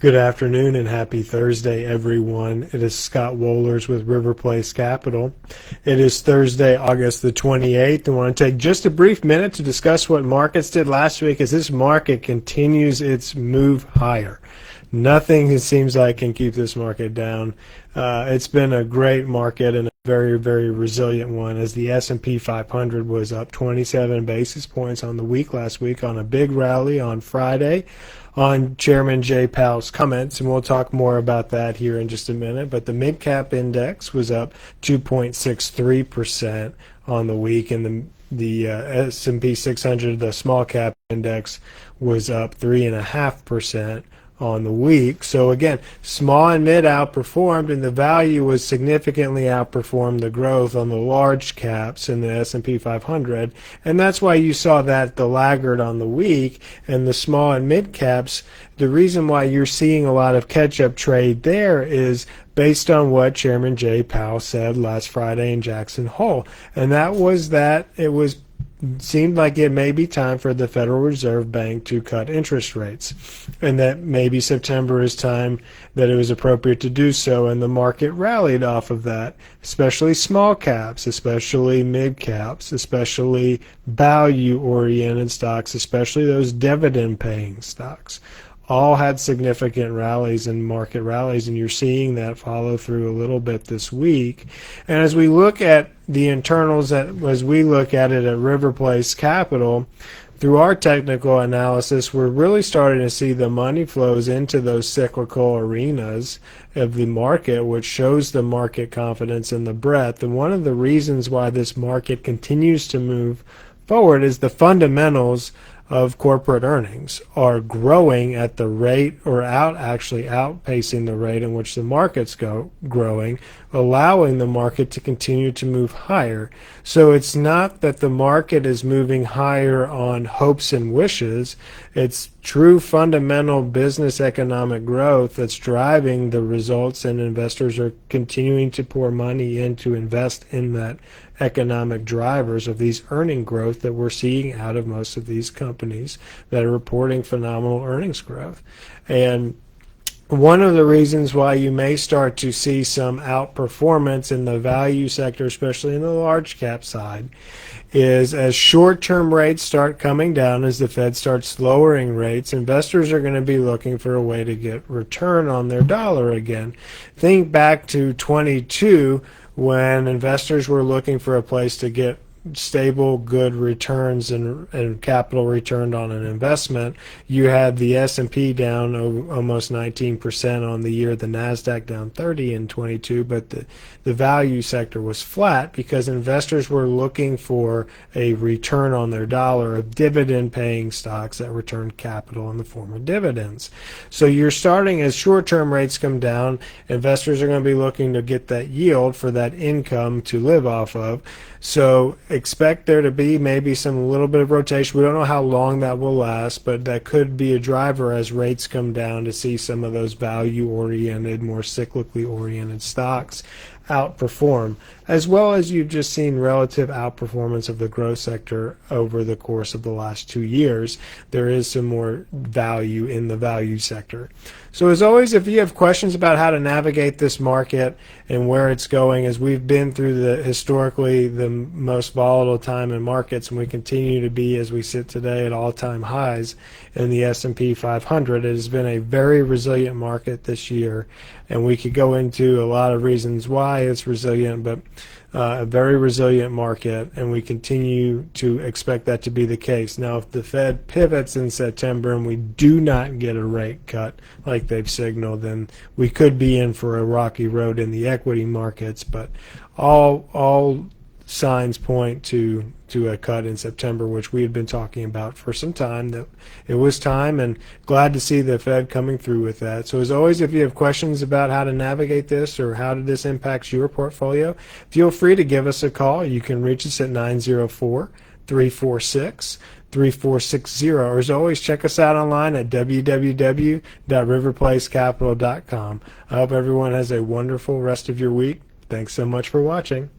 Good afternoon and happy Thursday, everyone. It is Scott Wohlers with River Place Capital. It is Thursday, August the 28th. I want to take just a brief minute to discuss what markets did last week as this market continues its move higher. Nothing, it seems like, can keep this market down. It's been a great market and a very, very resilient one as the S&P 500 was up 27 basis points on the week last week on a big rally on Friday on Chairman Jay Powell's comments, and we'll talk more about that here in just a minute. But the mid-cap index was up 2.63% on the week, and the S&P 600, the small-cap index, was up 3.5% on the week. So again, small and mid outperformed, and the value was significantly outperformed the growth on the large caps in the S&P 500, and that's why you saw that the laggard on the week and the small and mid caps. The reason why you're seeing a lot of catch-up trade there is based on what Chairman Jay Powell said last Friday in Jackson Hole, and that was that it seemed like it may be time for the Federal Reserve Bank to cut interest rates, and that maybe September is time that it was appropriate to do so, and the market rallied off of that, especially small caps, especially mid caps, especially value-oriented stocks, especially those dividend-paying stocks. All had significant rallies and market rallies, and you're seeing that follow through a little bit this week. And as we look at the internals, as we look at it at River Place Capital, through our technical analysis, we're really starting to see the money flows into those cyclical arenas of the market, which shows the market confidence and the breadth. And one of the reasons why this market continues to move forward is the fundamentals of corporate earnings are growing at the rate, or actually outpacing the rate in which the market's growing, allowing the market to continue to move higher. So it's not that the market is moving higher on hopes and wishes. It's true fundamental business economic growth that's driving the results, and investors are continuing to pour money in to invest in that economic drivers of these earning growth that we're seeing out of most of these companies that are reporting phenomenal earnings growth. And one of the reasons why you may start to see some outperformance in the value sector, especially in the large cap side, is as short-term rates start coming down, as the Fed starts lowering rates, investors are going to be looking for a way to get return on their dollar again. Think back to 22, when investors were looking for a place to get stable, good returns and capital returned on an investment. You had the S&P down almost 19% on the year, the NASDAQ down 30 in 22, but the value sector was flat because investors were looking for a return on their dollar of dividend-paying stocks that return capital in the form of dividends. So you're starting, as short-term rates come down, investors are going to be looking to get that yield for that income to live off of. So expect there to be maybe some little bit of rotation. We don't know how long that will last, but that could be a driver as rates come down to see some of those value-oriented, more cyclically oriented stocks outperform, as well as you've just seen relative outperformance of the growth sector over the course of the last 2 years. There is some more value in the value sector. So as always, if you have questions about how to navigate this market and where it's going, as we've been through historically the most volatile time in markets, and we continue to be, as we sit today, at all-time highs in the S&P 500. It has been a very resilient market this year, and we could go into a lot of reasons why it's resilient, but a very resilient market, and we continue to expect that to be the case. Now, if the Fed pivots in September and we do not get a rate cut like they've signaled, then we could be in for a rocky road in the equity markets, but all signs point to a cut in September, which we had been talking about for some time, that it was time, and glad to see the Fed coming through with that. So as always, if you have questions about how to navigate this or how this impacts your portfolio, feel free to give us a call. You can reach us at 904-346-3460. Or as always, check us out online at www.riverplacecapital.com. I hope everyone has a wonderful rest of your week. Thanks so much for watching.